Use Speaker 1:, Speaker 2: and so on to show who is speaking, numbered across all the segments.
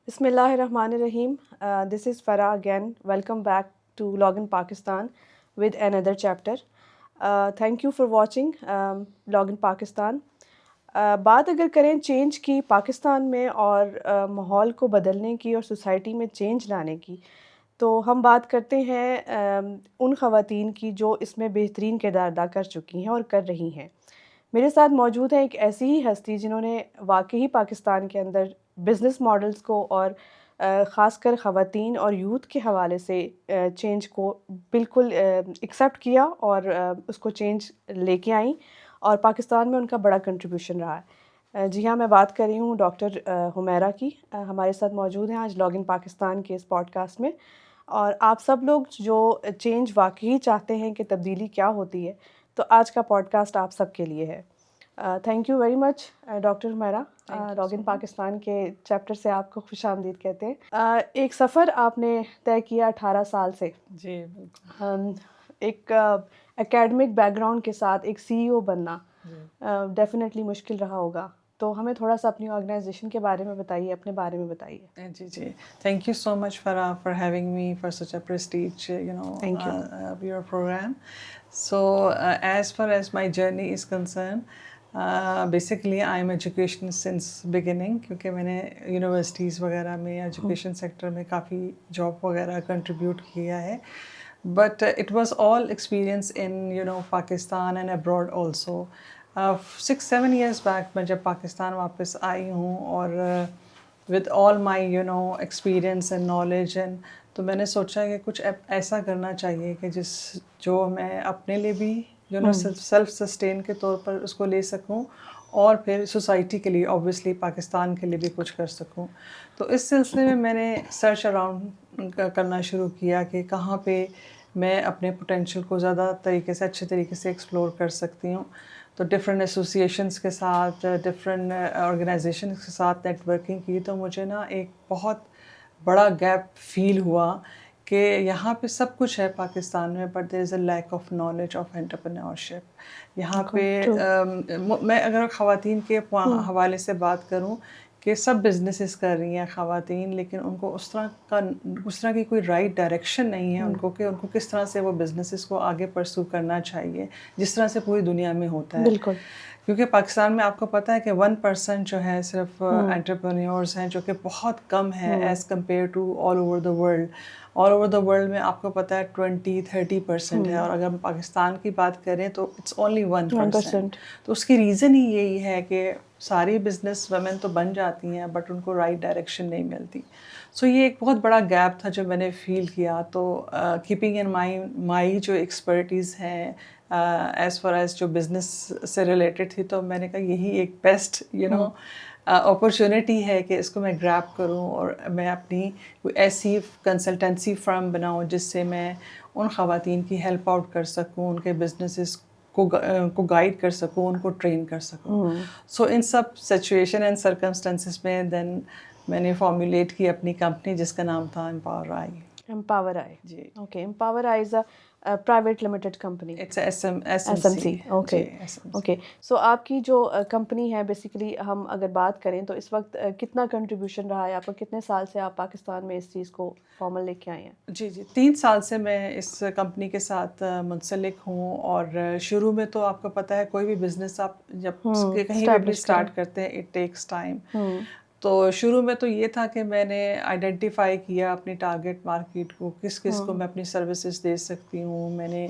Speaker 1: بسم اللہ الرحمن الرحیم. This is Farah again. Welcome back to Login Pakistan with another chapter. Thank you for watching Login Pakistan. بات اگر کریں چینج کی پاکستان میں اور ماحول کو بدلنے کی اور سوسائٹی میں چینج لانے کی، تو ہم بات کرتے ہیں ان خواتین کی جو اس میں بہترین کردار ادا کر چکی ہیں اور کر رہی ہیں. میرے ساتھ موجود ہے ایک ایسی ہی ہستی جنہوں نے واقعی پاکستان کے اندر بزنس ماڈلز کو اور خاص کر خواتین اور یوتھ کے حوالے سے چینج کو بالکل ایکسیپٹ کیا اور اس کو چینج لے کے آئیں، اور پاکستان میں ان کا بڑا کنٹریبیوشن رہا ہے. جی ہاں، میں بات کر رہی ہوں ڈاکٹر حمیرہ کی. ہمارے ساتھ موجود ہیں آج لاگن پاکستان کے اس پوڈ کاسٹ میں. اور آپ سب لوگ جو چینج واقعی چاہتے ہیں کہ تبدیلی کیا ہوتی ہے، تو آج کا پوڈ کاسٹ آپ سب کے لیے ہے. Thank you very much doctor Humaira. Login Pakistan کے چیپٹر سے آپ کو خوش آمدید کہتے ہیں. ایک سفر آپ نے طے کیا 18 سال سے.
Speaker 2: جی
Speaker 1: ایک اکیڈمک بیک گراؤنڈ کے ساتھ ایک سی ای او بننا ڈیفینیٹلی مشکل رہا ہوگا. تو ہمیں تھوڑا سا اپنی آرگنائزیشن کے بارے میں بتائیے، اپنے بارے میں بتائیے.
Speaker 2: جی thank you so much Farah for having me for such a prestige
Speaker 1: Thank you.
Speaker 2: Your program. So as far as my journey is concern, basically I am education since beginning, کیونکہ میں نے یونیورسٹیز وغیرہ میں education sector میں کافی job وغیرہ contribute کیا ہے. But it was all experience in Pakistan and abroad also. 6-7 years back میں جب پاکستان واپس آئی ہوں، اور with all my experience and knowledge, and تو میں نے سوچا کہ کچھ ایسا کرنا چاہیے کہ جو میں اپنے لیے بھی سیلف سسٹین کے طور پر اس کو لے سکوں، اور پھر سوسائٹی کے لیے اوبویسلی پاکستان کے لیے بھی کچھ کر سکوں. تو اس سلسلے میں نے سرچ اراؤنڈ کرنا شروع کیا کہ کہاں پہ میں اپنے پوٹینشیل کو زیادہ طریقے سے اچھے طریقے سے ایکسپلور کر سکتی ہوں. تو ڈفرینٹ ایسوسیشنس کے ساتھ، ڈفرینٹ آرگنائزیشنس کے ساتھ نیٹ ورکنگ کی، تو مجھے ایک بہت بڑا گیپ فیل ہوا کہ یہاں پہ سب کچھ ہے پاکستان میں، but there is a lack of knowledge of entrepreneurship. یہاں پہ میں اگر خواتین کے حوالے سے بات کروں کہ سب بزنسز کر رہی ہیں خواتین، لیکن ان کو اس طرح کی کوئی رائٹ ڈائریکشن نہیں ہے ان کو کہ ان کو کس طرح سے وہ بزنسز کو آگے پرسو کرنا چاہیے، جس طرح سے پوری دنیا میں ہوتا ہے.
Speaker 1: بالکل.
Speaker 2: کیونکہ پاکستان میں آپ کو پتہ ہے کہ 1% جو ہے صرف انٹرپرینیورز ہیں، جو کہ بہت کم ہے as compare to all over the world. All over the world میں آپ کو پتہ ہے 20-30% ہے، اور اگر ہم پاکستان کی بات کریں تو اٹس اونلی 1%. تو اس کی ریزن ہی یہی ہے کہ ساری بزنس ویمن تو بن جاتی ہیں، بٹ ان کو رائٹ ڈائریکشن نہیں ملتی. سو یہ ایک بہت بڑا گیپ تھا جو میں نے فیل کیا. تو کیپنگ ان مائی جو ایکسپرٹیز ہیں ایز فار ایز جو بزنس سے ریلیٹڈ تھی، تو میں نے کہا یہی ایک بیسٹ اپرچونیٹی ہے کہ اس کو میں گریب کروں، اور میں اپنی کوئی ایسی کنسلٹنسی فرم بناؤں جس سے میں ان خواتین کی ہیلپ آؤٹ کر سکوں، ان کے بزنسز کو گائیڈ کر سکوں، ان کو ٹرین کر سکوں. سو ان سب سچویشن اینڈ سرکمسٹانسز میں دین میں نے فارمولیٹ کی اپنی کمپنی جس کا نام تھا امپاور آئی.
Speaker 1: Empower I.
Speaker 2: جی
Speaker 1: okay. Empower I is a private limited company.
Speaker 2: It's S M
Speaker 1: C. Okay okay. So آپ کی جو کمپنی ہے، بیسیکلی ہم اگر بات کریں تو اس وقت کتنا کنٹریبیوشن رہا ہے آپ کا؟ کتنے سال سے آپ پاکستان میں اس چیز کو فارمل لے کے آئے ہیں؟
Speaker 2: جی 3 سال سے میں اس کمپنی کے ساتھ منسلک ہوں. اور شروع میں تو آپ کو پتہ ہے کوئی بھی بزنس آپ جب کہیں پہ بھی اسٹارٹ کرتے ہیں اٹ ٹیکس ٹائم. تو شروع میں تو یہ تھا کہ میں نے آئیڈینٹیفائی کیا اپنی ٹارگیٹ مارکیٹ کو، کس کو میں اپنی سروسز دے سکتی ہوں. میں نے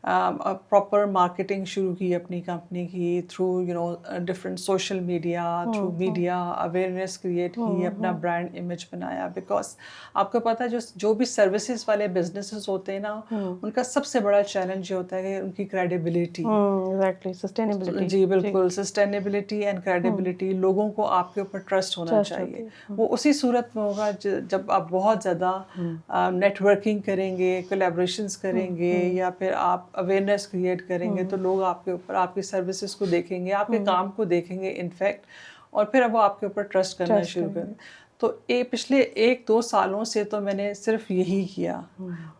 Speaker 2: پراپر مارکیٹنگ شروع کی اپنی کمپنی کی through different social media, through media awareness create کی، اپنا برانڈ امیج بنایا. بیکاز آپ کو پتہ ہے جو بھی سروسز والے بزنسز ہوتے ہیں نا، ان کا سب سے بڑا چیلنج یہ ہوتا ہے کہ ان کی کریڈیبلٹی.
Speaker 1: سسٹینیبلٹی.
Speaker 2: جی بالکل، سسٹینیبلٹی اینڈ کریڈیبلٹی. لوگوں کو آپ کے اوپر ٹرسٹ ہونا چاہیے. وہ اسی صورت میں ہوگا جب آپ بہت زیادہ نیٹ ورکنگ کریں گے، کولیبریشنز کریں گے، یا پھر آپ اویئرنیس کریٹ کریں گے، تو لوگ آپ کے اوپر آپ کی سروسز کو دیکھیں گے، آپ کے کام کو دیکھیں گے انفیکٹ، اور پھر اب وہ آپ کے اوپر ٹرسٹ کرنا شروع کریں. تو پچھلے 1-2 سالوں سے تو میں نے صرف یہی کیا.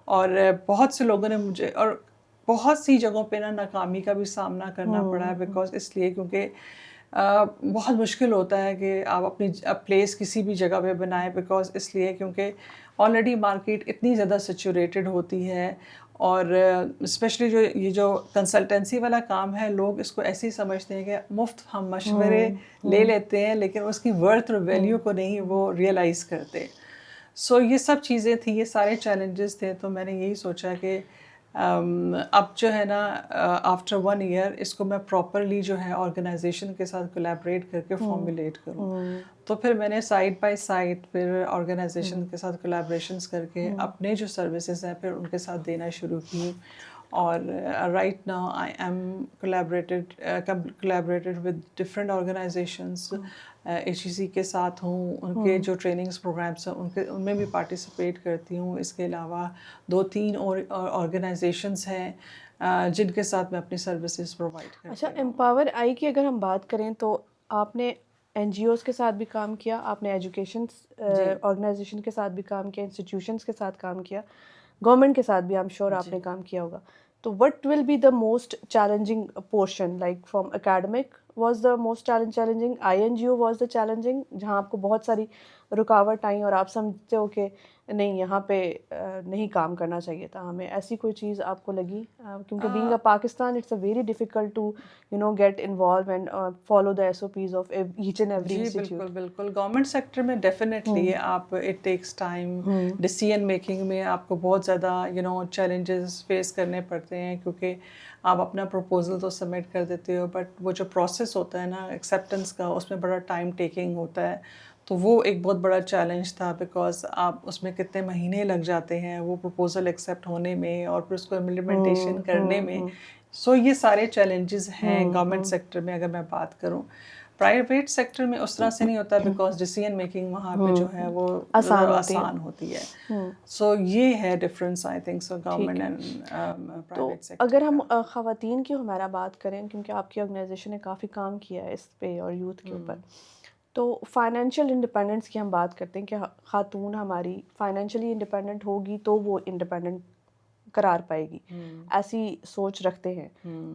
Speaker 2: اور بہت سے لوگوں نے مجھے، اور بہت سی جگہوں پہ ناکامی کا بھی سامنا کرنا پڑا ہے. بیکاز اس لیے کیونکہ بہت مشکل ہوتا ہے کہ آپ اپنی پلیس کسی بھی جگہ پہ بنائیں، بیکاز اس لیے کیونکہ آلریڈی مارکیٹ اتنی زیادہ سیچوریٹڈ ہوتی ہے، اور اسپیشلی یہ جو کنسلٹنسی والا کام ہے، لوگ اس کو ایسے ہی سمجھتے ہیں کہ مفت ہم مشورے لے لیتے ہیں، لیکن اس کی ورتھ اور ویلیو کو نہیں وہ ریئلائز کرتے. سو یہ سب چیزیں تھیں، یہ سارے چیلنجز تھے. تو میں نے یہی سوچا کہ اب جو ہے نا آفٹر 1 ایئر اس کو میں پراپرلی جو ہے آرگنائزیشن کے ساتھ کولیبریٹ کر کے فارمولیٹ کروں. تو پھر میں نے سائڈ بائی سائڈ پھر آرگنائزیشن کے ساتھ کولیبریشنس کر کے اپنے جو سروسز ہیں پھر ان کے ساتھ دینا شروع کی. اور right now I am collaborated with different organisations. HEC کے ساتھ ہوں، ان کے جو ٹریننگس پروگرامس ہیں ان میں بھی پارٹیسپیٹ کرتی ہوں. اس کے علاوہ 2-3 اور آرگنائزیشنس ہیں جن کے ساتھ میں اپنی سروسز پرووائڈ کرتی ہوں.
Speaker 1: اچھا، امپاور آئی کی اگر ہم بات کریں تو آپ نے NGOs کے ساتھ بھی کام کیا، آپ نے ایجوکیشن آرگنائزیشن کے ساتھ بھی کام کیا، انسٹیٹیوشنس کے ساتھ کام کیا، گورنمنٹ کے ساتھ بھی آئی ایم شیور آپ نے کام کیا ہوگا. تو what will be the most challenging portion, like from academic was the most challenging, INGO was the challenging جہاں آپ کو بہت ساری رکاوٹ آئیں اور آپ سمجھتے ہو کہ نہیں یہاں پہ نہیں کام کرنا چاہیے تھا ہمیں، ایسی کوئی چیز آپ کو لگی؟ کیونکہ being a Pakistan it's a very difficult to get involve and follow the SOPs of each and every institute.
Speaker 2: بالکل بالکل. گورنمنٹ سیکٹر میں ڈیفینیٹلی آپ it takes time. Decision making میں آپ کو بہت زیادہ چیلنجز فیس کرنے پڑتے ہیں، کیونکہ آپ اپنا پروپوزل تو سبمٹ کر دیتے ہو، بٹ وہ جو پروسیس ہوتا ہے نا ایکسیپٹنس کا، اس میں بڑا ٹائم ٹیکنگ ہوتا ہے. تو وہ ایک بہت بڑا چیلنج تھا، بیکاز آپ اس میں کتنے مہینے لگ جاتے ہیں وہ پروپوزل ایکسیپٹ ہونے میں اور پھر اس کو امپلیمنٹیشن کرنے میں. سو یہ سارے چیلنجز ہیں گورنمنٹ سیکٹر میں. اگر میں بات کروں پرائیویٹ سیکٹر میں اس طرح سے نہیں ہوتا، بیکاز ڈیسیژن میکنگ وہاں پہ جو ہے وہ آسان ہوتی ہے. سو یہ ہے difference I think so government and private sector.
Speaker 1: اگر ہم خواتین کی ہمارا بات کریں، کیونکہ آپ کی آرگنائزیشن نے کافی کام کیا ہے اس پہ اور یوتھ کے اوپر، تو فائنینشیل انڈیپینڈنس کی ہم بات کرتے ہیں کہ خاتون ہماری فائنینشلی انڈیپینڈنٹ ہوگی تو وہ انڈیپینڈنٹ قرار پائے گی، ایسی سوچ رکھتے ہیں.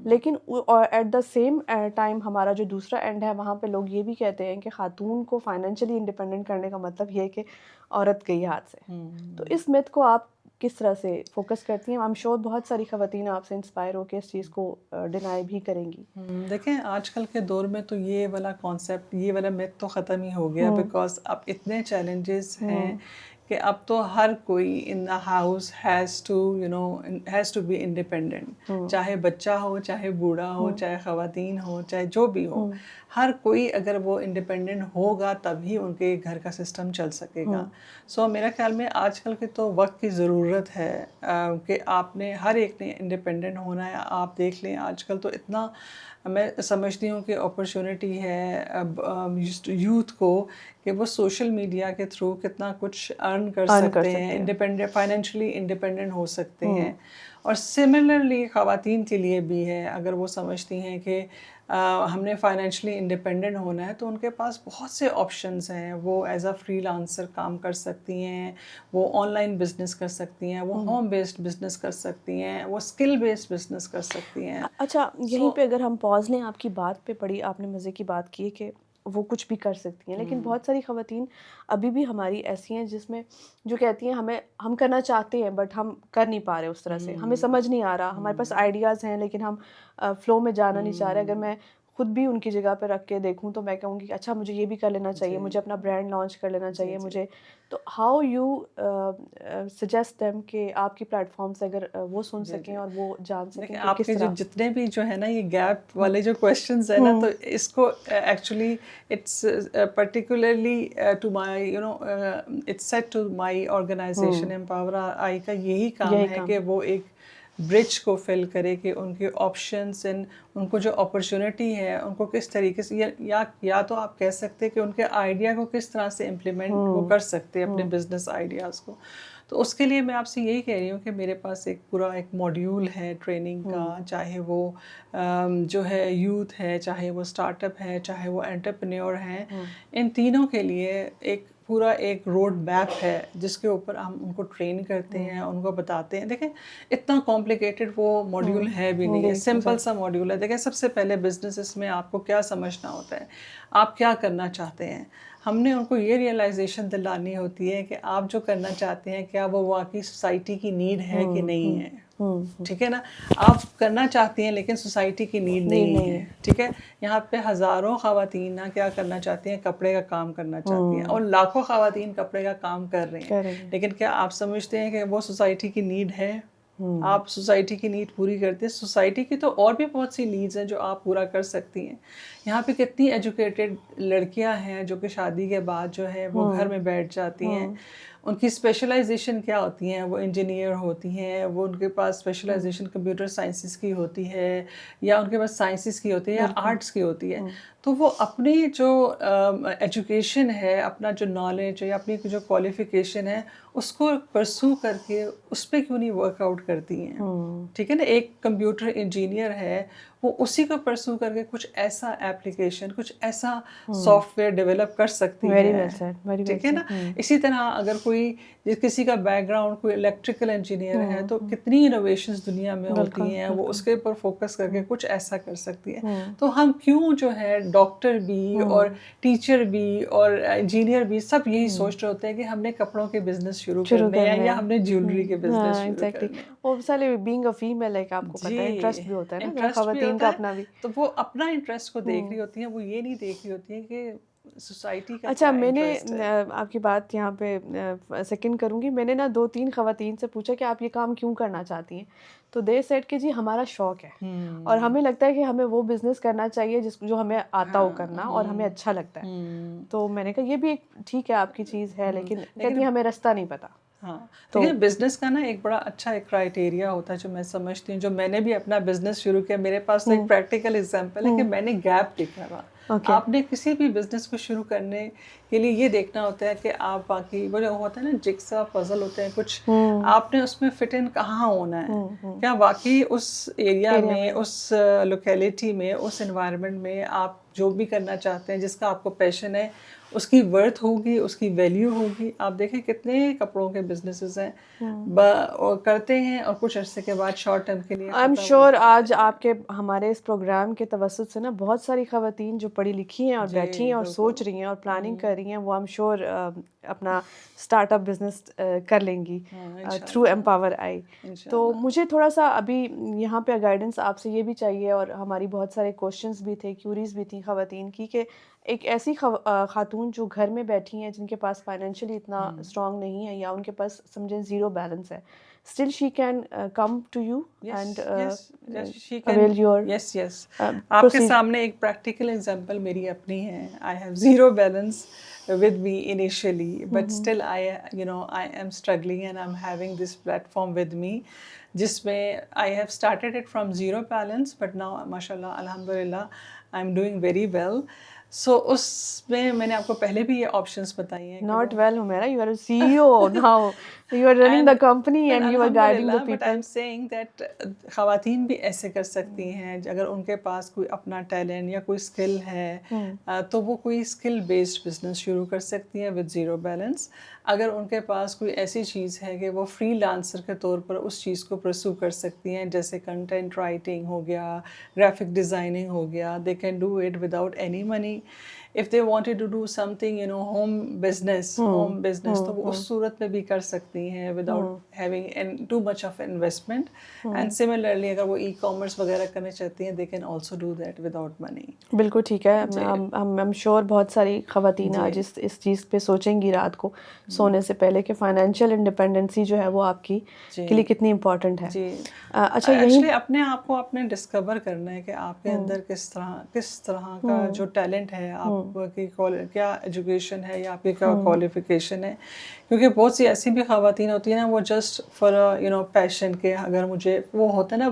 Speaker 1: لیکن ایٹ دا سیم ٹائم ہمارا جو دوسرا اینڈ ہے وہاں پہ لوگ یہ بھی کہتے ہیں کہ خاتون کو فائنینشلی انڈیپینڈنٹ کرنے کا مطلب یہ ہے کہ عورت گئی ہاتھ سے. تو اس میتھ کو آپ کس طرح سے فوکس کرتی ہیں؟ I'm sure بہت ساری خواتین آپ سے انسپائر ہو کے اس چیز کو ڈینائی بھی کریں گی.
Speaker 2: دیکھیں آج کل کے دور میں تو یہ والا کانسیپٹ، یہ والا میتھ تو ختم ہی ہو گیا، بیکاز اب اتنے چیلنجز ہیں کہ اب تو ہر کوئی in the house has to be independent. چاہے بچہ ہو، چاہے بوڑھا ہو، چاہے خواتین ہو، چاہے جو بھی ہو، ہر کوئی اگر وہ انڈیپینڈنٹ ہوگا تبھی ان کے گھر کا سسٹم چل سکے گا. سو میرا خیال میں آج کل کے تو وقت کی ضرورت ہے کہ آپ نے ہر ایک نے انڈیپینڈنٹ ہونا ہے. آپ دیکھ لیں آج کل تو اتنا میں سمجھتی ہوں کہ اپرچونٹی ہے یوتھ کو کہ وہ سوشل میڈیا کے تھرو کتنا کچھ ارن کر سکتے ہیں، انڈیپینڈنٹ فائنینشلی انڈیپینڈنٹ ہو سکتے ہیں. اور سملرلی خواتین کے لیے بھی ہے، اگر وہ سمجھتی ہیں کہ ہم نے فائنینشلی انڈیپینڈنٹ ہونا ہے تو ان کے پاس بہت سے آپشنز ہیں. وہ ایز اے فری لانسر کام کر سکتی ہیں، وہ آن لائن بزنس کر سکتی ہیں، وہ ہوم بیسڈ بزنس کر سکتی ہیں، وہ اسکل بیسڈ بزنس کر سکتی ہیں.
Speaker 1: اچھا، یہیں پہ اگر ہم پاز لیں آپ کی بات پہ، بڑی آپ نے مزے کی بات کی کہ وہ کچھ بھی کر سکتی ہیں، لیکن بہت ساری خواتین ابھی بھی ہماری ایسی ہیں جس میں جو کہتی ہیں ہم کرنا چاہتے ہیں بٹ ہم کر نہیں پا رہے اس طرح سے، ہمیں سمجھ نہیں آ رہا، ہمارے پاس آئیڈیاز ہیں لیکن ہم فلو میں جانا نہیں چاہ رہے. اگر میں خود بھی ان کی جگہ پہ رکھ کے دیکھوں تو میں کہوں گی اچھا مجھے یہ بھی کر لینا چاہیے، مجھے اپنا برانڈ لانچ کر لینا چاہیے مجھے. تو ہاؤ یو سجیسٹ دیم کہ آپ کی پلیٹ فارم سے اگر وہ سن سکیں اور وہ جان سکیں
Speaker 2: آپ کے جتنے بھی جو ہے نا یہ گیپ والے جو کویشچنز ہیں نا، تو اس کو actually it's particularly to my it's set to my organisation empower I کا یہی کام ہے کہ وہ ایک برج کو فل کرے کہ ان کے آپشنس اینڈ ان کو جو اپرچونٹی ہے ان کو کس طریقے سے یا تو آپ کہہ سکتے کہ ان کے آئیڈیا کو کس طرح سے امپلیمنٹ وہ کر سکتے ہیں اپنے بزنس آئیڈیاز کو. تو اس کے لیے میں آپ سے یہی کہہ رہی ہوں کہ میرے پاس ایک پورا ایک ماڈیول ہے ٹریننگ کا، چاہے وہ جو ہے یوتھ ہے، چاہے وہ اسٹارٹ اپ ہے، چاہے وہ انٹرپرینیور ہیں. ان تینوں کے لیے ایک پورا ایک روڈ میپ ہے جس کے اوپر ہم ان کو ٹرین کرتے ہیں, ان کو بتاتے ہیں. دیکھیں اتنا کمپلیکیٹڈ وہ ماڈیول ہے بھی نہیں ہے, سمپل سا ماڈیول ہے. دیکھیں سب سے پہلے بزنس میں آپ کو کیا سمجھنا ہوتا ہے, آپ کیا کرنا چاہتے ہیں. ہم نے ان کو یہ ریئلائزیشن دلانی ہوتی ہے کہ آپ جو کرنا چاہتے ہیں کیا وہ واقعی سوسائٹی کی نیڈ ہے کہ نہیں ہے. ٹھیک ہے نا, آپ کرنا چاہتی ہیں لیکن سوسائٹی کی نیڈ نہیں ہے. ٹھیک ہے, یہاں پہ ہزاروں خواتین کیا کرنا چاہتی ہیں, کپڑے کا کام کرنا چاہتی ہیں, اور لاکھوں خواتین کپڑے کا کام کر رہے ہیں, لیکن کیا آپ سمجھتے ہیں کہ وہ سوسائٹی کی نیڈ ہے؟ آپ سوسائٹی کی نیڈ پوری کرتے ہیں؟ سوسائٹی کی تو اور بھی بہت سی نیڈز ہیں جو آپ پورا کر سکتی ہیں. یہاں پہ کتنی ایجوکیٹڈ لڑکیاں ہیں جو کہ شادی کے بعد جو ہے وہ گھر میں بیٹھ جاتی ہیں. ان کی اسپیشلائزیشن کیا ہوتی ہیں, وہ انجینئر ہوتی ہیں, وہ ان کے پاس اسپیشلائزیشن کمپیوٹر سائنسز کی ہوتی ہے, یا ان کے پاس سائنسز کی ہوتی ہے, یا آرٹس کی ہوتی ہے. تو وہ اپنی جو ایجوکیشن ہے, اپنا جو نالج ہے, یا اپنی جو کوالیفیکیشن ہے, اس کو پرسو کر کے اس پہ کیوں نہیں ورک آؤٹ کرتی ہیں. ٹھیک ہے نا, ایک کمپیوٹر انجینئر ہے, وہ اسی کو پرسو کر کے کچھ ایسا ایپلیکیشن, کچھ ایسا سافٹ ویئر ڈیولپ کر سکتی ہے. ٹھیک ہے نا. اسی طرح اگر کوئی کسی کا بیک گراؤنڈ کوئی الیکٹریکل انجینئر ہے, تو کتنی انوویشنز دنیا میں ہوتی ہیں, وہ اس کے اوپر فوکس کر کے کچھ ایسا کر سکتی ہے. تو ہم کیوں جو ہے ڈاکٹر بھی اور ٹیچر بھی اور انجینئر بھی سب یہی سوچ رہے ہوتے ہیں کہ ہم نے کپڑوں کے بزنس شروع کرنے ہیں, یا ہم نے جیولری کے بزنس شروع کرنے ہیں.
Speaker 1: Obviously being a female, like آپ کو پتہ ہے انٹرسٹ بھی ہوتا ہے نا خواتین کا اپنا بھی.
Speaker 2: تو وہ اپنا انٹرسٹ کو دیکھ رہی ہوتی ہیں, وہ یہ نہیں دیکھ رہی ہوتی ہیں کہ سوسائٹی کا.
Speaker 1: اچھا, میں نے آپ کی بات یہاں پہ سیکنڈ کروں گی. میں نے نا 2-3 خواتین سے پوچھا کہ آپ یہ کام کیوں کرنا چاہتی ہیں, تو دے سیڈ کہ جی ہمارا شوق ہے, اور ہمیں لگتا ہے کہ ہمیں وہ بزنس کرنا چاہیے جو ہمیں آتا ہو کرنا اور ہمیں اچھا لگتا ہے. تو میں نے کہا یہ بھی ایک ٹھیک ہے آپ کی چیز ہے, لیکن کہتی ہیں ہمیں رستہ نہیں پتا.
Speaker 2: ہاں, تو بزنس کا نا ایک بڑا اچھا ایک کرائٹیریا ہوتا ہے جو میں سمجھتی ہوں. جو میں نے بھی اپنا بزنس شروع کیا, میرے پاس تو ایک پریکٹیکل ایگزامپل ہے کہ میں نے گیپ دیکھا تھا. آپ نے کسی بھی بزنس کو شروع کرنے کے لیے یہ دیکھنا ہوتا ہے کہ آپ باقی وہ جو ہوتا ہے نا جگسا پزل ہوتے ہیں کچھ, آپ نے اس میں فٹ ان کہاں ہونا ہے, کیا واقعی اس ایریا میں, اس لوکیلٹی میں, اس انوائرمنٹ میں آپ جو بھی کرنا چاہتے ہیں, جس کا آپ کو پیشن ہے, اس کی ورتھ ہوگی, اس کی ویلیو ہوگی. آپ دیکھیں کتنے کپڑوں کے بزنسز ہیں کرتے ہیں, اور کچھ عرصے کے بعد شارٹ ٹرم کے لیے.
Speaker 1: آئی ایم شیور آج آپ کے ہمارے اس پروگرام کے توسط سے نا بہت ساری خواتین جو پڑھی لکھی ہیں اور بیٹھی ہیں اور سوچ رہی ہیں اور پلاننگ کر رہی ہیں, وہ آئی ایم شیور اپنا اسٹارٹ اپ بزنس کر لیں گی تھرو ایمپاور آئی. تو مجھے تھوڑا سا ابھی یہاں پہ گائیڈنس آپ سے یہ بھی چاہیے, اور ہماری بہت سارے کوشچنس بھی تھے, کیوریز بھی تھیں خواتین کی, کہ ایک ایسی خاتون جو گھر میں بیٹھی ہیں, جن کے پاس فائنینشلی اتنا اسٹرانگ نہیں ہے, یا ان کے پاس سمجھیں زیرو بیلنس ہے, still she can come to you and avail your
Speaker 2: آپ کے سامنے ایک پریکٹیکل ایگزامپل میری اپنی ہے. I have zero balance with me initially, but still I am struggling and I'm having this platform with me, جس میں I have started it from zero balance, but now mashallah alhamdulillah I'm doing very well. سو اس میں نے آپ کو پہلے بھی یہ options بتائی ہیں.
Speaker 1: Not well, Humaira, you are a CEO now. You are running the company and you are guiding the people.
Speaker 2: But I'm saying that خواتین بھی ایسے کر سکتی ہیں, اگر ان کے پاس کوئی اپنا ٹیلنٹ یا کوئی اسکل ہے, تو وہ کوئی اسکل بیسڈ بزنس شروع کر سکتی ہیں ود زیرو بیلنس. اگر ان کے پاس کوئی ایسی چیز ہے کہ وہ فری لانسر کے طور پر اس چیز کو پرسو کر سکتی ہیں, جیسے کنٹینٹ رائٹنگ ہو گیا, گرافک ڈیزائننگ ہو گیا, they can do it without any money. If they wanted to do something, home business, تو وہ اس صورت میں بھی کر سکتی ہیں without having too much of investment. And similarly, اگر وہ ای-کامرس وغیرہ کرنا چاہتی ہیں, they can also do that without money.
Speaker 1: بالکل ٹھیک ہے. I'm sure بہت ساری خواتین آج اس چیز پہ سوچیں گی رات کو سونے سے پہلے کہ فائنینشیل انڈیپینڈنسی جو ہے وہ آپ کی کے لیے کتنی امپورٹنٹ ہے.
Speaker 2: اچھا, ایکچولی اپنے آپ کو آپ نے ڈسکور کرنا ہے کہ آپ کے اندر کس طرح کا جو ٹیلنٹ ہے, آپ کی کیا ایجوکیشن ہے, یا آپ کی کیا کوالیفیکیشن ہے. کیونکہ بہت سی ایسی بھی خواتین ہوتی ہیں نا, وہ جسٹ فار پیشن کے, اگر مجھے وہ ہوتا ہے نا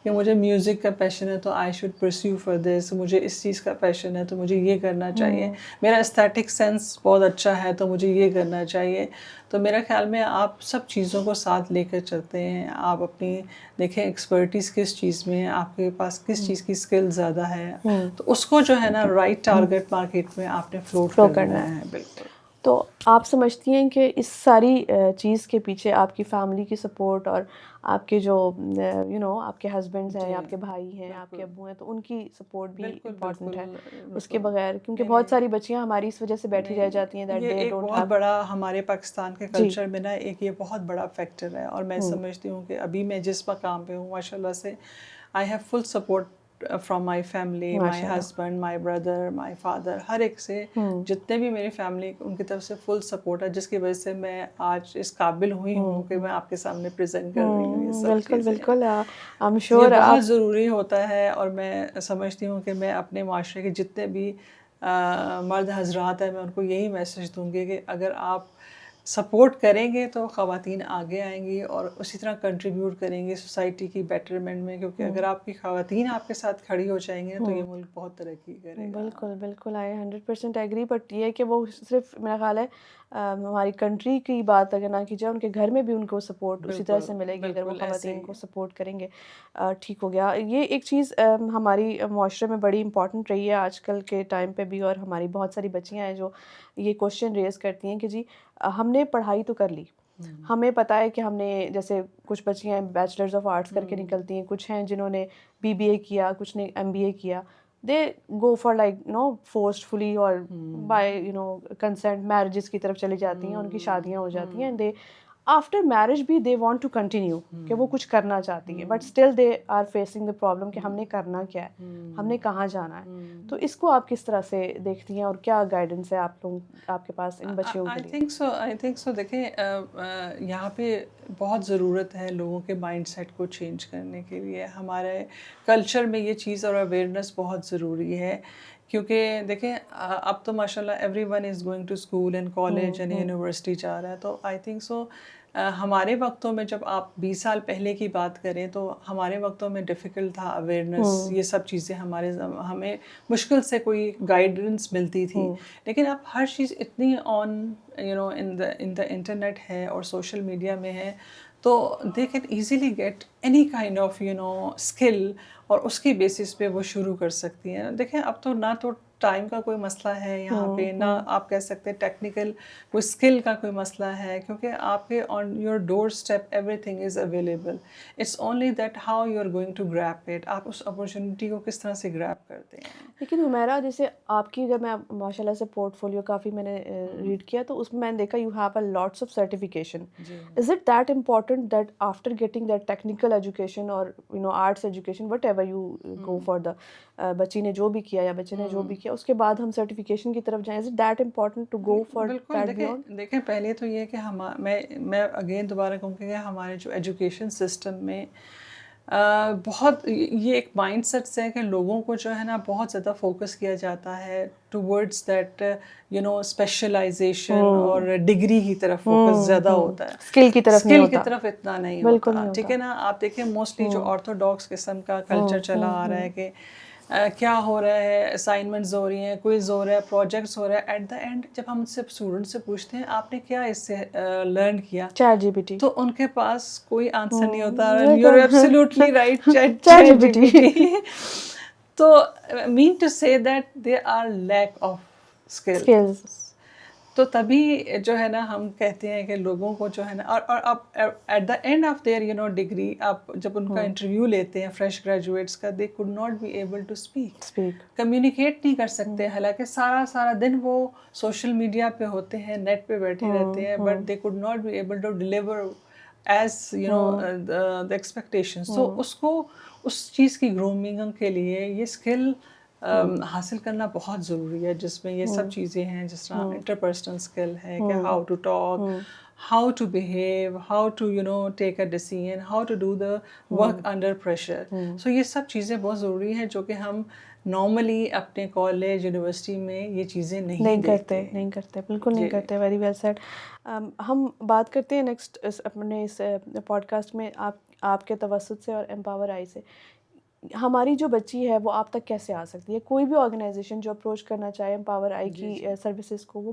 Speaker 2: کہ مجھے میوزک کا پیشن ہے تو I should perceive for this, مجھے اس چیز کا پیشن ہے تو مجھے یہ کرنا چاہیے, میرا استھیٹک سینس بہت اچھا ہے تو مجھے یہ کرنا چاہیے. تو میرا خیال میں آپ سب چیزوں کو ساتھ لے کر چلتے ہیں. آپ اپنی دیکھیں ایکسپرٹیز کس چیز میں ہے, آپ کے پاس کس چیز کی اسکل زیادہ ہے, تو اس کو جو ہے نا رائٹ ٹارگیٹ مارکیٹ میں آپ نے فلوٹ کرنا ہے. بالکل.
Speaker 1: تو آپ سمجھتی ہیں کہ اس ساری چیز کے پیچھے آپ کی فیملی کی سپورٹ اور آپ کے جو آپ کے ہسبینڈز ہیں، آپ کے بھائی ہیں، آپ کے ابو ہیں، تو ان کی سپورٹ بھی امپورٹنٹ ہے اس کے بغیر، کیونکہ بہت ساری بچیاں ہماری اس وجہ سے بیٹھی رہ جاتی ہیں دیٹ
Speaker 2: یہ
Speaker 1: دے
Speaker 2: ایک
Speaker 1: ڈونٹ
Speaker 2: بہت
Speaker 1: ہیو.
Speaker 2: بڑا ہمارے پاکستان کے کلچر میں نا ایک یہ بہت بڑا فیکٹر ہے، اور میں سمجھتی ہوں کہ ابھی میں جس مقام پہ ہوں ماشاء اللہ سے I have full support from my family, my husband, my brother, my father, ہر ایک سے جتنے بھی میری فیملی ان کی طرف سے فل سپورٹ ہے، جس کی وجہ سے میں آج اس قابل ہوئی ہوں کہ میں آپ کے سامنے پریزنٹ کر رہی ہوں. یہ سب
Speaker 1: بالکل
Speaker 2: چیزیں
Speaker 1: بالکل، آئی ایم
Speaker 2: یہ
Speaker 1: شیور
Speaker 2: بہت ضروری ہوتا ہے، اور میں سمجھتی ہوں کہ میں اپنے معاشرے کے جتنے بھی مرد حضرات ہیں میں ان کو یہی میسج دوں گی کہ اگر آپ سپورٹ کریں گے تو خواتین آگے آئیں گی اور اسی طرح کنٹریبیوٹ کریں گی سوسائٹی کی بیٹرمنٹ میں، کیونکہ اگر آپ کی خواتین آپ کے ساتھ کھڑی ہو جائیں گی تو یہ ملک بہت ترقی کرے گا.
Speaker 1: بالکل بالکل، آئی 100% ایگری. بٹ یہ کہ وہ صرف میرا خیال ہے ہماری کنٹری کی بات اگر نہ کی جائے، ان کے گھر میں بھی ان کو سپورٹ اسی طرح سے ملے گی اگر وہ خواتین کو سپورٹ کریں گے. ٹھیک ہو گیا. یہ ایک چیز ہماری معاشرے میں بڑی امپورٹنٹ رہی ہے آج کل کے ٹائم پہ بھی، اور ہماری بہت ساری بچیاں ہیں جو یہ کوشچن ریز کرتی ہیں کہ جی ہم نے پڑھائی تو کر لی، ہمیں پتہ ہے کہ ہم نے، جیسے کچھ بچیاں بیچلرز آف آرٹس کر کے نکلتی ہیں، کچھ ہیں جنہوں نے BBA کیا، کچھ نے MBA کیا، دے گو فار فورسفلی اور بائی کنسنٹ میرجز کی طرف چلی جاتی ہیں، ان کی شادیاں ہو جاتی ہیں، دے آفٹر میرج بھی دے وانٹ ٹو کنٹینیو کہ وہ کچھ کرنا چاہتی ہیں، but still they are facing the problem کہ ہم نے کرنا کیا ہے، ہم نے کہاں جانا ہے. تو اس کو آپ کس طرح سے دیکھتی ہیں اور کیا گائیڈنس ہے آپ کے پاس ان بچیوں کے لیے؟
Speaker 2: آئی تھنک سو دیکھیں یہاں پہ بہت ضرورت ہے لوگوں کے مائنڈ سیٹ کو چینج کرنے کے لیے. ہمارے کلچر میں یہ چیز اور اویئرنیس بہت ضروری ہے، کیونکہ دیکھیں اب تو ماشاء اللہ everyone is going to school and college and university جا رہا ہے. تو آئی تھنک سو ہمارے وقتوں میں جب آپ 20 سال پہلے کی بات کریں تو ہمارے وقتوں میں ڈیفیکلٹ تھا اویئرنیس، یہ سب چیزیں ہمیں مشکل سے کوئی گائیڈنس ملتی تھی. لیکن اب ہر چیز اتنی ان دا انٹرنیٹ ہے اور سوشل میڈیا میں ہے، تو they can easily get any kind of skill, اور اس کی بیسس پہ وہ شروع کر سکتی ہیں. دیکھیں اب تو نہ تو ٹائم کا کوئی مسئلہ ہے یہاں پہ، نہ آپ کہہ سکتے ٹیکنیکل کوئی اسکل کا کوئی مسئلہ ہے، کیونکہ آپ کے on your doorstep everything is available. It's only that how you are going to grab it, آپ اس اپرچونیٹی کو کس طرح سے گریب کرتے ہیں.
Speaker 1: لیکن حمیرہ، جیسے آپ کی جب میں ماشاء اللہ سے پورٹ فولیو کافی میں نے ریڈ کیا تو اس میں نے دیکھا you have a lots of certification. Is it that important that after getting that technical education اور arts education whatever you go for the, بچی نے جو بھی کیا یا بچے نے جو بھی کیا، اس کے بعد ہم سرٹیفکیشن کی طرف جائیں؟ Is it that important to go for that beyond?
Speaker 2: دیکھیں پہلے تو یہ کہ میں اگین دوبارہ کہوں کہ ہمارے جو ایجوکیشن سسٹم میں بہت یہ ایک مائنڈ سیٹ سے ہے کہ لوگوں کو جو ہے نا بہت زیادہ فوکس کیا جاتا ہے ٹورڈز دیٹ اسپیشلائزیشن اور ڈگری کی طرف فوکس زیادہ ہوتا ہے،
Speaker 1: اسکل کی طرف نہیں ہوتا،
Speaker 2: اسکل کی طرف اتنا نہیں ہوتا. ٹھیک ہے نا. آپ دیکھیں موسٹلی جو آرتھوڈاکس قسم کا کلچر چلا آ رہا ہے کہ کیا ہو رہا ہے، اسائنمنٹس ہو رہی ہیں، کوئز ہو رہا ہے، پروجیکٹس ہو رہا ہے، ایٹ دا اینڈ جب ہم سے اسٹوڈنٹ سے پوچھتے ہیں آپ نے کیا اس سے لرن کیا،
Speaker 1: چیٹ جی پی ٹی،
Speaker 2: تو ان کے پاس کوئی آنسر نہیں ہوتا. You are absolutely right, chat G P T. تو مین ٹو say that they are lack of skills. تو تبھی جو ہے نا ہم کہتے ہیں کہ لوگوں کو جو ہے نا، اور اب at the end of their degree, آپ جب ان کا انٹرویو لیتے ہیں فریش گریجویٹس کا، they could not be able to speak, communicate نہیں کر سکتے. حالانکہ سارا دن وہ سوشل میڈیا پہ ہوتے ہیں، نیٹ پہ بیٹھے رہتے ہیں، but they could not be able to deliver as the expectation. So اس کو اس چیز کی گرومنگ کے لیے یہ اسکل حاصل کرنا بہت ضروری ہے، جس میں یہ سب چیزیں ہیں، جس طرح انٹرپرسنل اسکل ہے کہ how to talk, how to behave, how to take a decision, how to do the work under pressure. So یہ سب چیزیں بہت ضروری ہیں جو کہ ہم نارملی اپنے کالج یونیورسٹی میں یہ چیزیں نہیں
Speaker 1: کرتے، بالکل نہیں کرتے. Very well said. ہم بات کرتے ہیں نیکسٹ اپنے اس پوڈ کاسٹ میں آپ کے توسط سے اور امپاور آئی سے، ہماری جو بچی ہے وہ آپ تک کیسے آ سکتی ہے؟ کوئی بھی آرگنائزیشن جو اپروچ کرنا چاہے امپاور آئی کی سروسز کو، وہ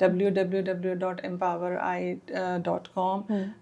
Speaker 2: www.empowerai.com,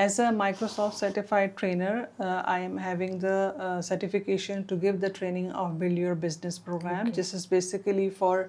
Speaker 2: As a Microsoft certified trainer, I am having the certification to give the training of Build Your Business program. This is basically for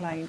Speaker 2: client.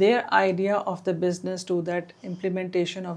Speaker 2: their idea of the business to that implementation of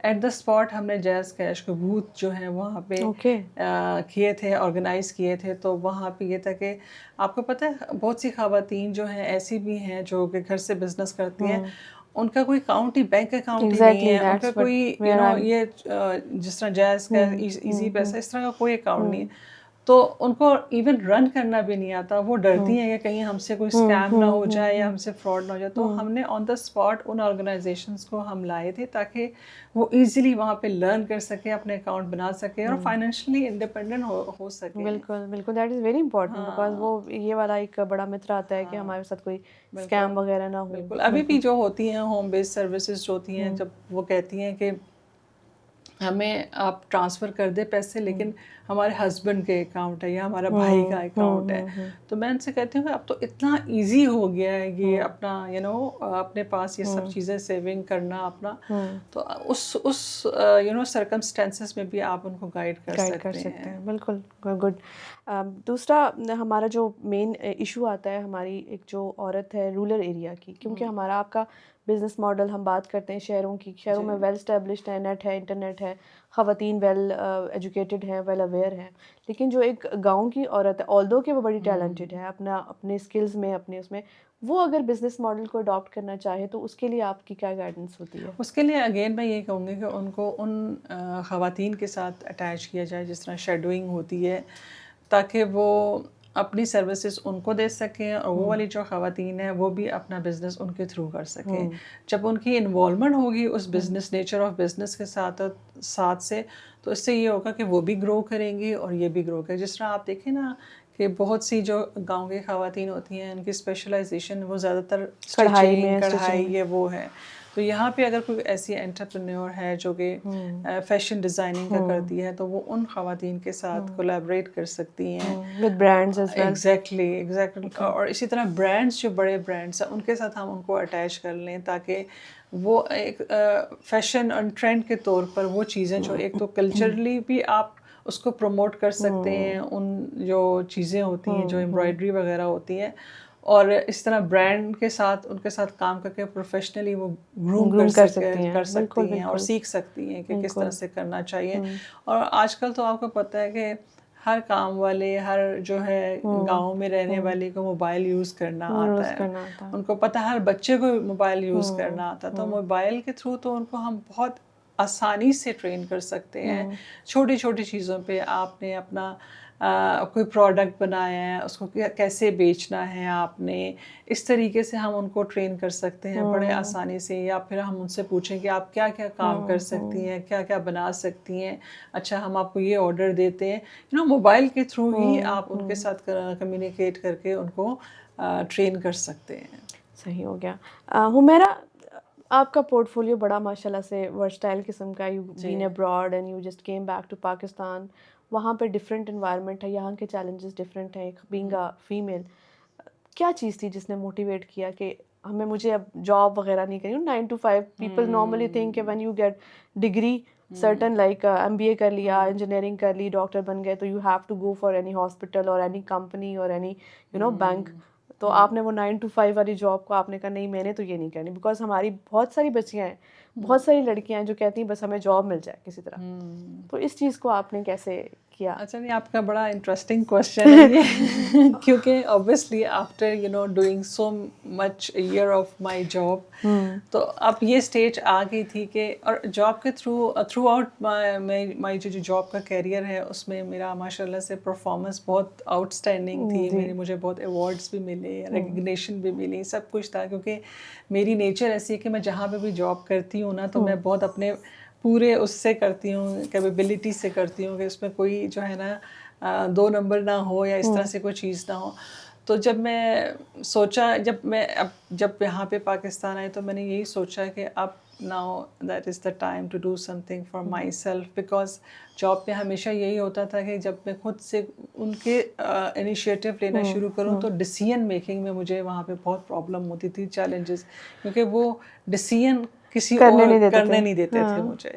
Speaker 2: at the spot ہم نے جیز cash کو both جو ہیں وہاں پہ کیے تھے, organise کیے تھے. تو وہاں پہ یہ تھا کہ آپ کو پتہ ہے بہت سی خواتین جو ہیں ایسی بھی ہیں جو کہ گھر سے بزنس کرتی ہیں, ان کا کوئی اکاؤنٹ ہی, بینک اکاؤنٹ ہی نہیں ہے, ان کا کوئی یہ جس طرح جیز کا ایزی پیسہ اس طرح کا کوئی اکاؤنٹ نہیں ہے. تو ان کو ایون رن کرنا بھی نہیں آتا, وہ ڈرتی ہیں کہ کہیں ہم سے کوئی اسکیم نہ ہو جائے یا ہم سے فراڈ نہ ہو جائے. تو ہم نے آن دا اسپاٹ ان آرگنائزیشنس کو ہم لائے تھے تاکہ وہ ایزیلی وہاں پہ لرن کر سکیں, اپنے اکاؤنٹ بنا سکیں اور فائنینشلی انڈیپینڈنٹ ہو سکیں.
Speaker 1: بالکل بالکل, that is very important because وہ یہ والا ایک بڑا متر آتا ہے کہ ہمارے ساتھ کوئی اسکیم وغیرہ نہ ہو.
Speaker 2: بالکل, ابھی بھی جو ہوتی ہیں ہوم بیسڈ سروسز جو ہوتی ہیں, جب وہ کہتی ہیں کہ ہمیں آپ ٹرانسفر کر دیں پیسے لیکن ہمارے ہسبینڈ کے اکاؤنٹ ہے یا ہمارا بھائی کا اکاؤنٹ ہے, تو میں ان سے کہتی ہوں کہ اب تو اتنا ایزی ہو گیا ہے یہ اپنا اپنے پاس یہ سب چیزیں سیونگ کرنا اپنا, تو اس سرکمسٹینسز میں بھی آپ ان کو گائیڈ کر سکتے ہیں.
Speaker 1: بالکل گڈ. دوسرا ہمارا جو مین ایشو آتا ہے ہماری ایک جو عورت ہے رورل ایریا کی, کیونکہ ہمارا آپ کا بزنس ماڈل ہم بات کرتے ہیں شہروں کی, شہروں میں ویل اسٹیبلشڈ ہے, نیٹ ہے, انٹرنیٹ ہے, خواتین ویل ایجوکیٹڈ ہیں, ویل اویئر ہیں, لیکن جو ایک گاؤں کی عورت ہے آلدو کہ وہ بڑی ٹیلنٹڈ ہے اپنے اسکلز میں, اپنے اس میں, وہ اگر بزنس ماڈل کو اڈاپٹ کرنا چاہے تو اس کے لیے آپ کی کیا گائیڈنس ہوتی ہے؟
Speaker 2: اس کے لیے اگین میں یہ کہوں گی کہ ان کو ان خواتین کے ساتھ اٹیچ کیا جائے جس طرح شیڈوئنگ ہوتی ہے, تاکہ وہ اپنی سروسز ان کو دے سکیں اور وہ والی جو خواتین ہیں وہ بھی اپنا بزنس ان کے تھرو کر سکیں. جب ان کی انوالومنٹ ہوگی اس بزنس نیچر آف بزنس کے ساتھ سے, تو اس سے یہ ہوگا کہ وہ بھی گرو کریں گی اور یہ بھی گرو کریں. جس طرح آپ دیکھیں نا کہ بہت سی جو گاؤں کی خواتین ہوتی ہیں ان کی اسپیشلائزیشن وہ زیادہ تر کڑھائی یہ وہ ہے. تو یہاں پہ اگر کوئی ایسی انٹرپرینور ہے جو کہ فیشن ڈیزائننگ کا کرتی ہے تو وہ ان خواتین کے ساتھ کولیبریٹ کر سکتی ہیں
Speaker 1: with brands as well.
Speaker 2: Exactly. اور اسی طرح برانڈس جو بڑے برانڈس ہیں ان کے ساتھ ہم ان کو اٹیچ کر لیں تاکہ وہ ایک فیشن اور ٹرینڈ کے طور پر وہ چیزیں جو ایک تو کلچرلی بھی آپ اس کو پروموٹ کر سکتے ہیں, ان جو چیزیں ہوتی ہیں جو امبرائڈری وغیرہ ہوتی ہیں, اور اس طرح برانڈ کے ساتھ ان کے ساتھ کام کر کے پروفیشنلی وہ گروم کر سکتی ہیں اور سیکھ سکتی ہیں کہ کس طرح سے کرنا چاہیے. اور آج کل تو آپ کو پتہ ہے کہ ہر کام والے, ہر جو ہے گاؤں میں رہنے والے کو موبائل یوز کرنا آتا ہے, ان کو پتہ ہے ہر بچے کو موبائل یوز کرنا آتا ہے. تو موبائل کے تھرو تو ان کو ہم بہت آسانی سے ٹرین کر سکتے ہیں. چھوٹی چھوٹی چیزوں پہ آپ نے اپنا کوئی پروڈکٹ بنایا ہے اس کو کیسے بیچنا ہے آپ نے, اس طریقے سے ہم ان کو ٹرین کر سکتے ہیں بڑے آسانی سے. یا پھر ہم ان سے پوچھیں کہ آپ کیا کیا کام کر سکتی ہیں, کیا کیا بنا سکتی ہیں, اچھا ہم آپ کو یہ آرڈر دیتے ہیں. موبائل کے تھرو ہی آپ ان کے ساتھ کمیونیکیٹ کر کے ان کو ٹرین کر سکتے ہیں.
Speaker 1: صحیح ہو گیا. حمیرہ, آپ کا پورٹ فولیو بڑا ماشاء اللہ سے ورسٹائل قسم کا, you been abroad and you just came back to Pakistan. وہاں پہ ڈفرینٹ انوائرمنٹ ہے, یہاں کے چیلنجز ڈفرینٹ ہیں بینگ اے فیمیل. کیا چیز تھی جس نے موٹیویٹ کیا کہ مجھے اب جاب وغیرہ نہیں کرنی 9 to 5؟ پیپل نارملی تھنک کہ when you get degree certain like MBA کر لیا, انجینئرنگ کر لی, ڈاکٹر بن گئے, تو you have to go for any hospital اور اینی کمپنی اور اینی بینک. تو آپ نے وہ 9 to 5 والی جاب کو آپ نے کہا نہیں میں نے تو یہ نہیں کرنی, بیکاز ہماری بہت ساری بچیاں ہیں, بہت ساری لڑکیاں ہیں جو کہتی ہیں بس ہمیں جاب مل جائے کسی طرح. تو اس چیز کو آپ نے کیسے کیا؟
Speaker 2: اچھا نہیں, آپ کا بڑا انٹرسٹنگ کوشچن ہے یہ کیونکہ obviously after doing so much year of my job تو اب یہ اسٹیج آ گئی تھی کہ, اور جاب کے تھرو آؤٹ مائی جو جاب کا کیریئر ہے اس میں میرا ماشاء اللہ سے پرفارمنس بہت آؤٹ اسٹینڈنگ تھی. مجھے بہت ایوارڈس بھی ملے, ریکگنیشن بھی ملی, سب کچھ تھا. کیونکہ میری نیچر ایسی ہے کہ میں جہاں پہ بھی جاب کرتی ہوں نا تو میں بہت اپنے پورے اس سے کرتی ہوں, کیپیبلٹی سے کرتی ہوں کہ اس میں کوئی جو ہے نا 2 نمبر نہ ہو یا اس طرح سے کوئی چیز نہ ہو. تو جب میں سوچا, جب یہاں پہ پاکستان آئی تو میں نے یہی سوچا کہ اب now that is the time to do something for myself. Because job پہ ہمیشہ یہی ہوتا تھا کہ جب میں خود سے ان کے انیشیٹو لینا شروع کروں تو ڈیسیژن میکنگ میں مجھے وہاں پہ بہت پرابلم ہوتی تھی, چیلنجز, کیونکہ وہ ڈیسیژن کسی اور کرنے نہیں دیتے تھے مجھے.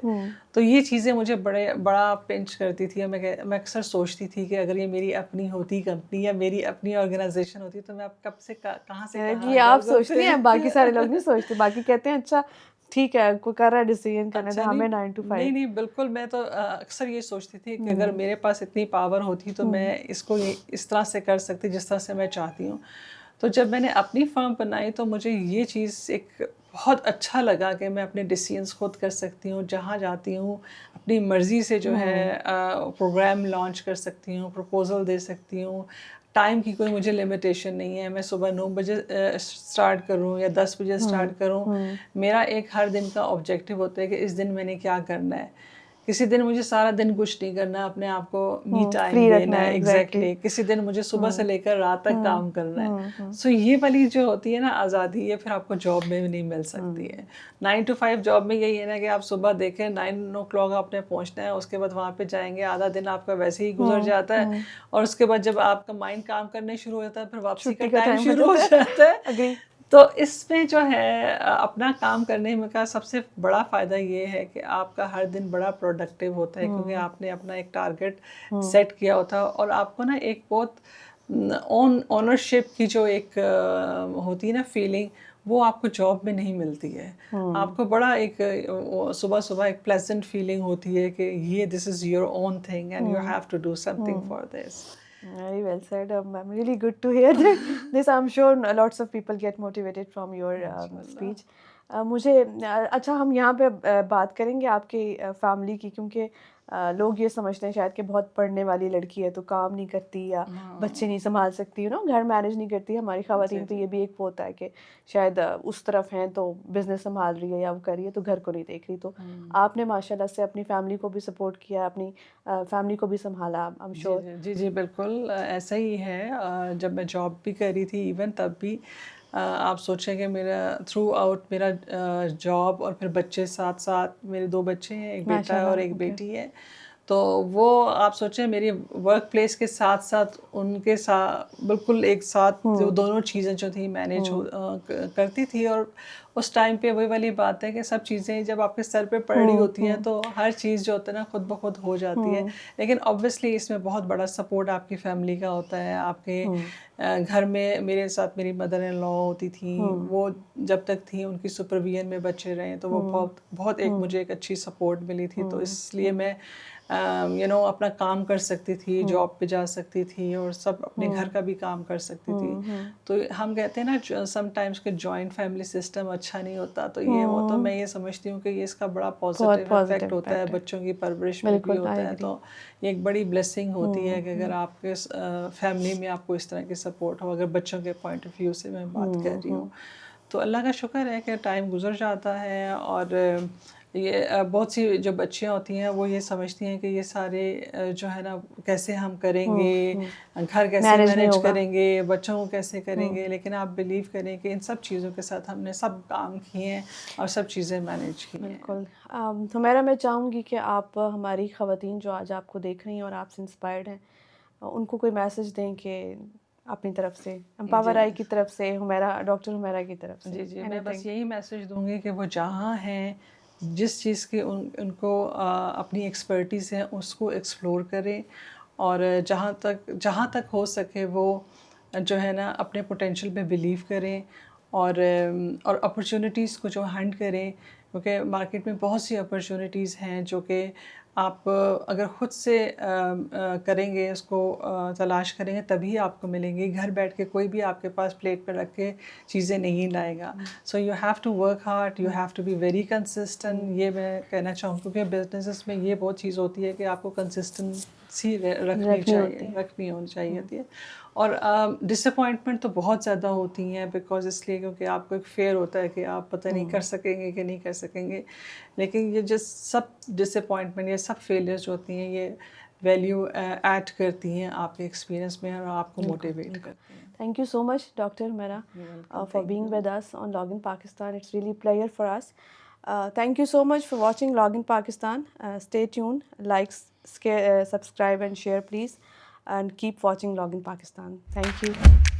Speaker 2: تو یہ چیزیں مجھے بڑا پنچ کرتی تھی. میں اکثر سوچتی تھی کہ اگر یہ میری اپنی ہوتی کمپنی یا میری اپنی آرگنائزیشن ہوتی تو میں اب کب سے کہاں سے
Speaker 1: یہ آپ سوچتے ہیں, باقی سارے لوگ نہیں سوچتے. باقی کہتے ہیں اچھا ٹھیک ہے کوئی کر رہا ہے ڈیسیژن کرنے
Speaker 2: اچھا
Speaker 1: تو ہمیں
Speaker 2: نہیں
Speaker 1: 9 to 5.
Speaker 2: نہیں نہیں بالکل. میں تو اکثر یہ سوچتی تھی کہ اگر میرے پاس اتنی پاور ہوتی تو میں اس کو اس طرح سے کر سکتی جس طرح سے میں چاہتی ہوں. تو جب میں نے اپنی فرم بنائی تو مجھے یہ چیز ایک بہت اچھا لگا کہ میں اپنے ڈیسیژنس خود کر سکتی ہوں, جہاں جاتی ہوں اپنی مرضی سے جو ہے پروگرام لانچ کر سکتی ہوں, پروپوزل دے سکتی ہوں. ٹائم کی کوئی مجھے لمیٹیشن نہیں ہے. میں صبح 9 بجے اسٹارٹ کروں یا 10 بجے اسٹارٹ کروں, میرا ایک ہر دن کا آبجیکٹیو ہوتا ہے کہ اس دن میں نے کیا کرنا ہے. کسی دن مجھے سارا دن کچھ نہیں کرنا, اپنے آپ کو می ٹائم دینا ہے. ایگزیکٹلی. کسی دن مجھے صبح سے لے کر رات تک کام کرنا ہے. سو یہ والی جو ہوتی ہے نا آزادی, یہ پھر آپ کو جاب میں بھی نہیں مل سکتی ہے. 9 to 5 جاب میں یہی ہے نا کہ آپ صبح دیکھیں 9 o'clock آپ نے پہنچنا ہے, اس کے بعد وہاں پہ جائیں گے, آدھا دن آپ کا ویسے ہی گزر جاتا ہے, اور اس کے بعد جب آپ کا مائنڈ کام کرنے شروع ہو جاتا ہے پھر واپسی کا ٹائم شروع ہو جاتا ہے. تو اس میں جو ہے اپنا کام کرنے میں کا سب سے بڑا فائدہ یہ ہے کہ آپ کا ہر دن بڑا پروڈکٹیو ہوتا ہے, کیونکہ آپ نے اپنا ایک ٹارگیٹ سیٹ کیا ہوتا ہے, اور آپ کو نا ایک بہت اونرشپ کی جو ایک ہوتی ہے نا فیلنگ, وہ آپ کو جاب میں نہیں ملتی ہے. آپ کو بڑا ایک صبح صبح ایک پلیزنٹ فیلنگ ہوتی ہے کہ یہ this is your own thing and you have to do something for this.
Speaker 1: Very well said. I'm really good to hear this. I'm sure lots of people get motivated from your speech. مجھے اچھا ہم یہاں پہ بات کریں گے آپ کی فیملی کی, کیونکہ لوگ یہ سمجھتے ہیں شاید کہ بہت پڑھنے والی لڑکی ہے تو کام نہیں کرتی یا بچے نہیں سنبھال سکتی, گھر مینیج نہیں کرتی. ہماری خواتین پہ یہ بھی ایک ہوتا ہے کہ شاید اس طرف ہیں تو بزنس سنبھال رہی ہے یا وہ کر رہی ہے تو گھر کو نہیں دیکھ رہی. تو آپ نے ماشاء اللہ سے اپنی فیملی کو بھی سپورٹ کیا, اپنی فیملی کو بھی سنبھالا. I'm sure.
Speaker 2: جی بالکل ایسا ہی ہے. جب میں جاب بھی کر رہی تھی ایون تب بھی آپ سوچیں کہ میرا تھرو آؤٹ میرا جاب اور پھر بچے ساتھ ساتھ, میرے 2 بچے ہیں, ایک بیٹا ہے اور ایک بیٹی ہے. تو وہ آپ سوچیں میری ورک پلیس کے ساتھ ساتھ ان کے ساتھ بالکل ایک ساتھ جو دونوں چیزیں جو تھیں مینیج کرتی تھی. اور اس ٹائم پہ وہی والی بات ہے کہ سب چیزیں جب آپ کے سر پہ پڑ رہی ہوتی ہیں تو ہر چیز جو ہوتا ہے نا خود بخود ہو جاتی ہے. لیکن obviously اس میں بہت بڑا سپورٹ آپ کی فیملی کا ہوتا ہے. آپ کے گھر میں میرے ساتھ میری مدر ان لا ہوتی تھیں, وہ جب تک تھیں ان کی سپرویژن میں بچے رہے, تو وہ بہت ایک مجھے ایک اچھی سپورٹ ملی تھی. تو اس لیے میں اپنا کام کر سکتی تھی, جاب پہ جا سکتی تھی, اور سب اپنے گھر کا بھی کام کر سکتی تھی. تو ہم کہتے ہیں نا سم ٹائمس کہ جوائنٹ فیملی سسٹم اچھا نہیں ہوتا, تو یہ وہ تو میں یہ سمجھتی ہوں کہ یہ اس کا بڑا پازیٹیو افیکٹ ہوتا ہے, بچوں کی پرورش میں بھی ہوتا ہے. تو یہ ایک بڑی بلیسنگ ہوتی ہے کہ اگر آپ کے فیملی میں آپ کو اس طرح کی سپورٹ ہو. اگر بچوں کے پوائنٹ آف ویو سے میں بات کر رہی ہوں تو اللہ کا شکر ہے کہ ٹائم گزر جاتا ہے. اور یہ بہت سی جو بچیاں ہوتی ہیں وہ یہ سمجھتی ہیں کہ یہ سارے جو ہے نا کیسے ہم کریں گے, گھر کیسے مینیج کریں گے, بچوں کو کیسے کریں گے. لیکن آپ بلیو کریں کہ ان سب چیزوں کے ساتھ ہم نے سب کام کیے ہیں اور سب چیزیں مینیج کی ہیں.
Speaker 1: بالکل. ہمیرا میں چاہوں گی کہ آپ ہماری خواتین جو آج آپ کو دیکھ رہی ہیں اور آپ سے انسپائرڈ ہیں, ان کو کوئی میسج دیں کہ اپنی طرف سے, امپاور آئی کی طرف سے, ڈاکٹر حمیرہ کی طرف سے.
Speaker 2: جی میں بس یہی میسج دوں گی کہ وہ جہاں ہیں, جس چیز کی ان کو اپنی ایکسپرٹیز ہے اس کو ایکسپلور کریں, اور جہاں تک ہو سکے وہ جو ہے نا اپنے پوٹینشیل پہ بلیو کریں, اور اپرچونیٹیز کو جو ہنٹ کریں, کیونکہ مارکیٹ میں بہت سی اپرچونیٹیز ہیں جو کہ آپ اگر خود سے کریں گے, اس کو تلاش کریں گے, تبھی آپ کو ملیں گے. گھر بیٹھ کے کوئی بھی آپ کے پاس پلیٹ پہ رکھ کے چیزیں نہیں لائے گا. So you have to work hard, you have to be very consistent. یہ میں کہنا چاہوں کیونکہ بزنس میں یہ بہت چیز ہوتی ہے کہ آپ کو کنسسٹنسی رکھنی ہونی چاہیے ہوتی ہے. اور ڈس اپوائنٹمنٹ تو بہت زیادہ ہوتی ہیں, بیکاز اس لیے کیونکہ آپ کو ایک فیئر ہوتا ہے کہ آپ پتہ نہیں کر سکیں گے کہ نہیں کر سکیں گے. لیکن یہ جو سب ڈس اپوائنٹمنٹ, یہ سب فیلئرز جو ہوتی ہیں, یہ ویلیو ایڈ کرتی ہیں آپ کے ایکسپیرئنس میں اور آپ کو موٹیویٹ کرتی ہیں.
Speaker 1: Thank you so much, Dr. Humaira, for being with us on Login Pakistan. It's really a pleasure for us. Thank you so much for watching Login Pakistan. Stay tuned, like, subscribe and share please, and keep watching Login Pakistan. Thank you.